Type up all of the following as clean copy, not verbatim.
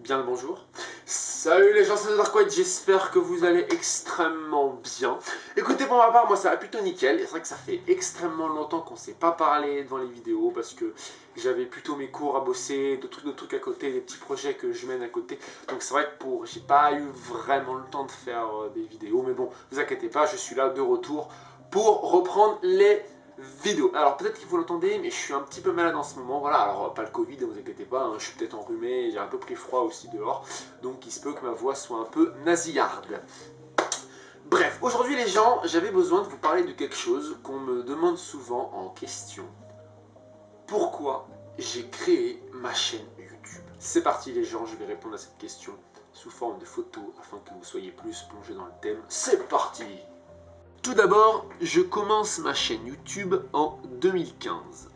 bien le bonjour. Salut les gens, c'est Darkwhite, j'espère que vous allez extrêmement bien. Écoutez, pour ma part, moi ça va plutôt nickel. C'est vrai que ça fait extrêmement longtemps qu'on ne s'est pas parlé devant les vidéos parce que j'avais plutôt mes cours à bosser, d'autres trucs à côté, des petits projets que je mène à côté. Donc c'est vrai que j'ai pas eu vraiment le temps de faire des vidéos, mais bon, vous inquiétez pas, je suis là de retour pour reprendre les vidéo. Alors peut-être que vous l'entendez, mais je suis un petit peu malade en ce moment. Voilà, alors pas le Covid, ne vous inquiétez pas, hein, je suis peut-être enrhumé, j'ai un peu pris froid aussi dehors, donc il se peut que ma voix soit un peu nasillarde. Bref, aujourd'hui les gens, j'avais besoin de vous parler de quelque chose qu'on me demande souvent en question. Pourquoi j'ai créé ma chaîne YouTube? C'est parti les gens, je vais répondre à cette question sous forme de photo afin que vous soyez plus plongés dans le thème. C'est parti! Tout d'abord, je commence ma chaîne YouTube en 2015.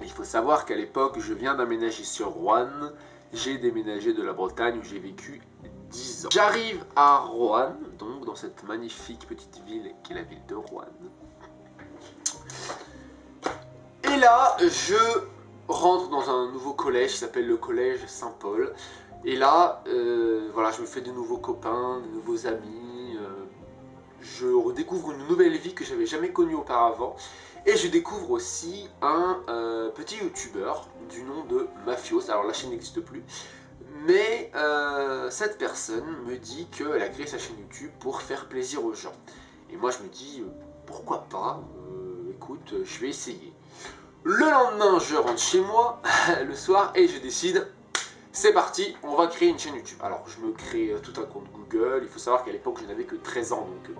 Il faut savoir qu'à l'époque, je viens d'aménager sur Roanne. J'ai déménagé de la Bretagne où j'ai vécu 10 ans. J'arrive à Roanne, donc dans cette magnifique petite ville qui est la ville de Roanne. Et là, je rentre dans un nouveau collège qui s'appelle le collège Saint-Paul. Et là, voilà, je me fais de nouveaux copains, de nouveaux amis. Je redécouvre une nouvelle vie que j'avais jamais connue auparavant. Et je découvre aussi un petit youtubeur du nom de Mafios. Alors la chaîne n'existe plus. Mais cette personne me dit qu'elle a créé sa chaîne YouTube pour faire plaisir aux gens. Et moi je me dis, pourquoi pas, écoute, je vais essayer. Le lendemain, je rentre chez moi, le soir, et je décide, c'est parti, on va créer une chaîne YouTube. Alors je me crée tout un compte Google. Il faut savoir qu'à l'époque je n'avais que 13 ans, donc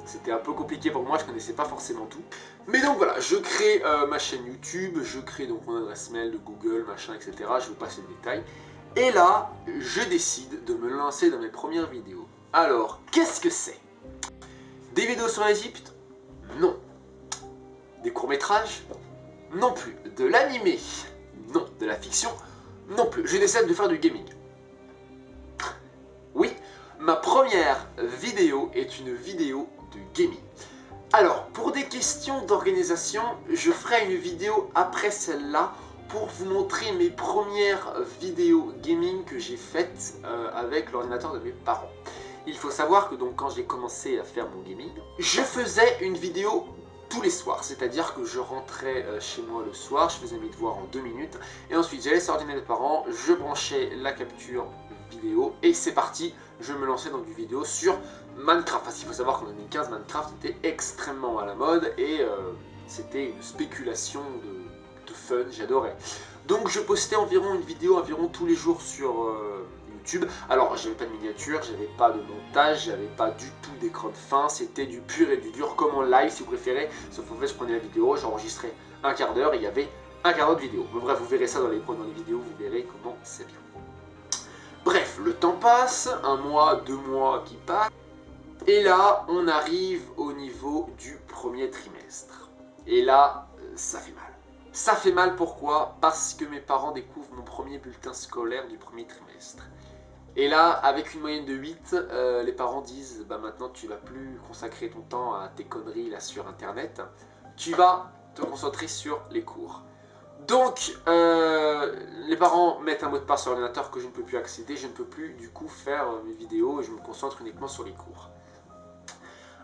c'était un peu compliqué pour moi, je connaissais pas forcément tout. Mais donc voilà, je crée ma chaîne YouTube, je crée donc mon adresse mail de Google, machin, etc. Je vous passe les détails. Et là, je décide de me lancer dans mes premières vidéos. Alors, qu'est-ce que c'est? Des vidéos sur l'Égypte? Non. Des courts-métrages? Non plus. De l'animé? Non. De la fiction? Non plus. Je décide de faire du gaming. Oui, ma première vidéo est une vidéo de gaming. Alors, pour des questions d'organisation, je ferai une vidéo après celle-là pour vous montrer mes premières vidéos gaming que j'ai faites avec l'ordinateur de mes parents. Il faut savoir que donc quand j'ai commencé à faire mon gaming, je faisais une vidéo tous les soirs, c'est-à-dire que je rentrais chez moi le soir, je faisais mes devoirs en 2 minutes, et ensuite j'allais sur l'ordinateur de mes parents, je branchais la capture vidéo, et c'est parti, je me lançais dans du vidéo sur Minecraft. Parce qu'il faut savoir qu'en 2015, Minecraft était extrêmement à la mode, et c'était une spéculation de fun, j'adorais. Donc je postais environ une vidéo tous les jours sur YouTube. Alors j'avais pas de miniature, j'avais pas de montage, j'avais pas du tout d'écran de fin, c'était du pur et du dur comme en live si vous préférez, sauf en fait je prenais la vidéo, j'enregistrais un quart d'heure et il y avait un quart d'heure de vidéo. Mais bref, vous verrez ça dans les vidéos, vous verrez comment c'est bien. Bref, le temps passe, 1 mois, 2 mois qui passent, et là on arrive au niveau du premier trimestre. Et là, ça fait mal. Ça fait mal pourquoi? Parce que mes parents découvrent mon premier bulletin scolaire du premier trimestre. Et là, avec une moyenne de 8, les parents disent bah maintenant tu vas plus consacrer ton temps à tes conneries là sur internet, tu vas te concentrer sur les cours. Donc, les parents mettent un mot de passe sur l'ordinateur que je ne peux plus accéder, je ne peux plus du coup faire mes vidéos et je me concentre uniquement sur les cours.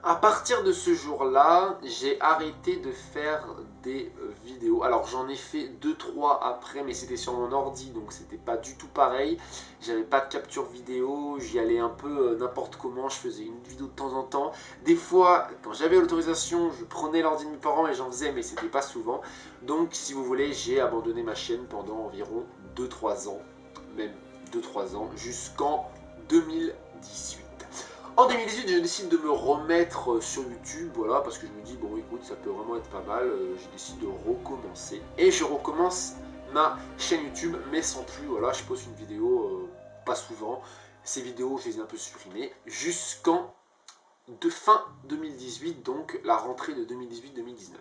À partir de ce jour-là, j'ai arrêté de faire des vidéos. Alors j'en ai fait 2-3 après, mais c'était sur mon ordi, donc c'était pas du tout pareil. J'avais pas de capture vidéo, j'y allais un peu n'importe comment, je faisais une vidéo de temps en temps. Des fois, quand j'avais l'autorisation, je prenais l'ordi de mes parents et j'en faisais, mais c'était pas souvent. Donc si vous voulez, j'ai abandonné ma chaîne pendant environ 2-3 ans, même 2-3 ans, jusqu'en 2018. En 2018, je décide de me remettre sur YouTube, voilà, parce que je me dis, bon écoute, ça peut vraiment être pas mal, je décide de recommencer. Et je recommence ma chaîne YouTube, mais sans plus, voilà, je poste une vidéo, pas souvent. Ces vidéos, je les ai un peu supprimées, jusqu'en fin 2018, donc la rentrée de 2018-2019.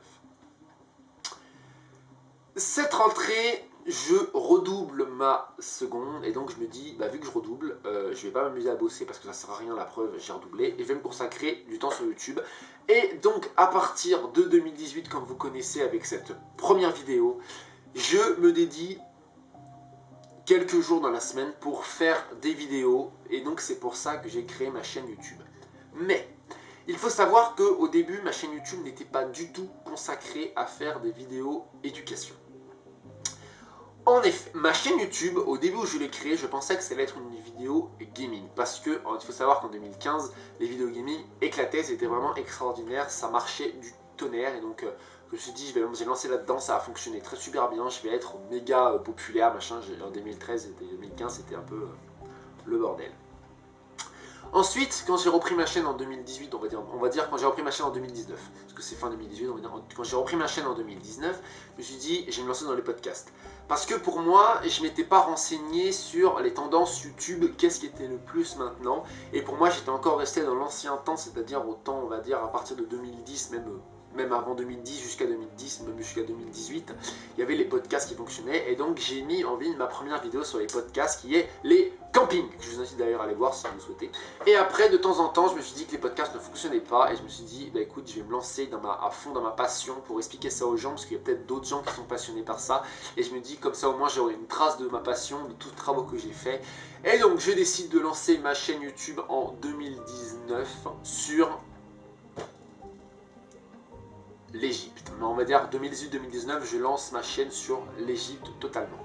Cette rentrée, je redouble ma seconde et donc je me dis, bah, vu que je redouble, je vais pas m'amuser à bosser parce que ça sert à rien, la preuve, j'ai redoublé et je vais me consacrer du temps sur YouTube. Et donc à partir de 2018, comme vous connaissez avec cette première vidéo, je me dédie quelques jours dans la semaine pour faire des vidéos et donc c'est pour ça que j'ai créé ma chaîne YouTube. Mais il faut savoir qu'au début, ma chaîne YouTube n'était pas du tout consacrée à faire des vidéos éducation. En effet, ma chaîne YouTube, au début où je l'ai créée, je pensais que ça allait être une vidéo gaming. Parce que, il faut savoir qu'en 2015, les vidéos gaming éclataient, c'était vraiment extraordinaire, ça marchait du tonnerre. Et donc, je me suis dit, j'ai lancé là-dedans, ça a fonctionné très super bien, je vais être méga populaire, machin. En 2013 et 2015, c'était un peu le bordel. Ensuite, quand j'ai repris ma chaîne en 2018, on va dire quand j'ai repris ma chaîne en 2019, parce que c'est fin 2018, on va dire, quand j'ai repris ma chaîne en 2019, je me suis dit, je vais me lancer dans les podcasts. Parce que pour moi, je ne m'étais pas renseigné sur les tendances YouTube, qu'est-ce qui était le plus maintenant. Et pour moi, j'étais encore resté dans l'ancien temps, c'est-à-dire au temps, on va dire, à partir de 2010, même avant 2010, jusqu'à 2010, même jusqu'à 2018, il y avait les podcasts qui fonctionnaient. Et donc, j'ai mis en ligne ma première vidéo sur les podcasts, qui est les campings, que je vous invite d'ailleurs à aller voir si vous le souhaitez. Et après, de temps en temps, je me suis dit que les podcasts ne fonctionnaient pas, et je me suis dit, bah écoute, je vais me lancer à fond dans ma passion pour expliquer ça aux gens, parce qu'il y a peut-être d'autres gens qui sont passionnés par ça. Et je me dis, comme ça au moins, j'aurai une trace de ma passion, de tous les travaux que j'ai fait. Et donc, je décide de lancer ma chaîne YouTube en 2019 sur l'Égypte. Mais on va dire 2018-2019, je lance ma chaîne sur l'Égypte totalement.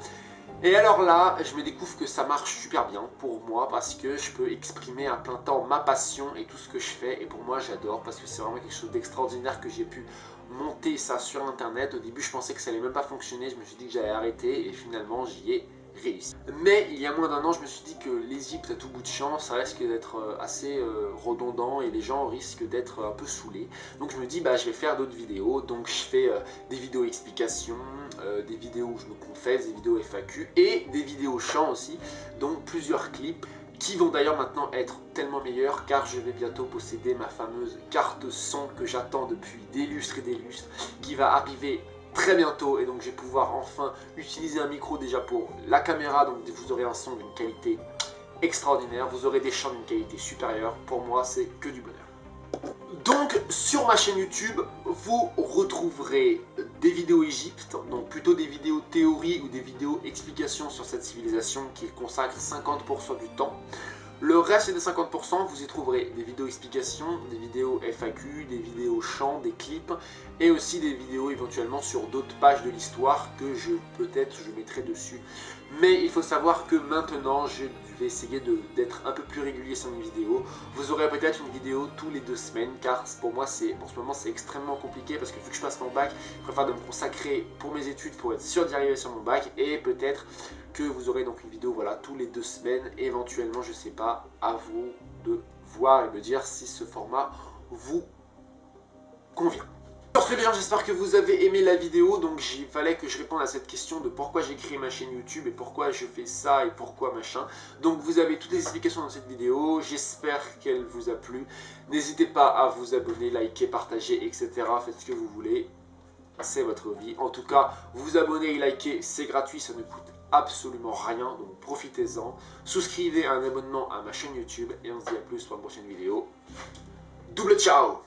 Et alors là, je me découvre que ça marche super bien pour moi parce que je peux exprimer à plein temps ma passion et tout ce que je fais. Et pour moi, j'adore parce que c'est vraiment quelque chose d'extraordinaire que j'ai pu monter ça sur internet. Au début, je pensais que ça allait même pas fonctionner. Je me suis dit que j'allais arrêter et finalement, j'y ai réussi. Mais il y a moins d'un an, je me suis dit que l'Égypte à tout bout de champ, ça risque d'être assez redondant et les gens risquent d'être un peu saoulés. Donc je me dis, bah je vais faire d'autres vidéos. Donc je fais des vidéos explications, des vidéos où je me confesse, des vidéos FAQ et des vidéos chant aussi. Donc plusieurs clips qui vont d'ailleurs maintenant être tellement meilleurs car je vais bientôt posséder ma fameuse carte son que j'attends depuis des lustres et des lustres qui va arriver très bientôt et donc je vais pouvoir enfin utiliser un micro déjà pour la caméra, donc vous aurez un son d'une qualité extraordinaire, vous aurez des chants d'une qualité supérieure, pour moi c'est que du bonheur. Donc sur ma chaîne YouTube, vous retrouverez des vidéos Égypte, donc plutôt des vidéos théorie ou des vidéos explications sur cette civilisation qui consacre 50% du temps. Le reste des 50%, vous y trouverez des vidéos explications, des vidéos FAQ, des vidéos chants, des clips et aussi des vidéos éventuellement sur d'autres pages de l'histoire que peut-être je mettrai dessus. Mais il faut savoir que maintenant je vais essayer d'être un peu plus régulier sur mes vidéos. Vous aurez peut-être une vidéo tous les 2 semaines car pour moi en ce moment c'est extrêmement compliqué parce que vu que je passe mon bac, je préfère de me consacrer pour mes études pour être sûr d'y arriver sur mon bac et peut-être que vous aurez donc une vidéo voilà, tous les 2 semaines, éventuellement je sais pas, à vous de voir et me dire si ce format vous convient. Très bien, j'espère que vous avez aimé la vidéo, donc il fallait que je réponde à cette question de pourquoi j'ai créé ma chaîne YouTube et pourquoi je fais ça et pourquoi machin. Donc vous avez toutes les explications dans cette vidéo, j'espère qu'elle vous a plu. N'hésitez pas à vous abonner, liker, partager, etc. Faites ce que vous voulez, c'est votre vie. En tout cas, vous abonner et liker, c'est gratuit, ça ne coûte absolument rien, donc profitez-en. Souscrivez à un abonnement à ma chaîne YouTube et on se dit à plus pour une prochaine vidéo. Double ciao!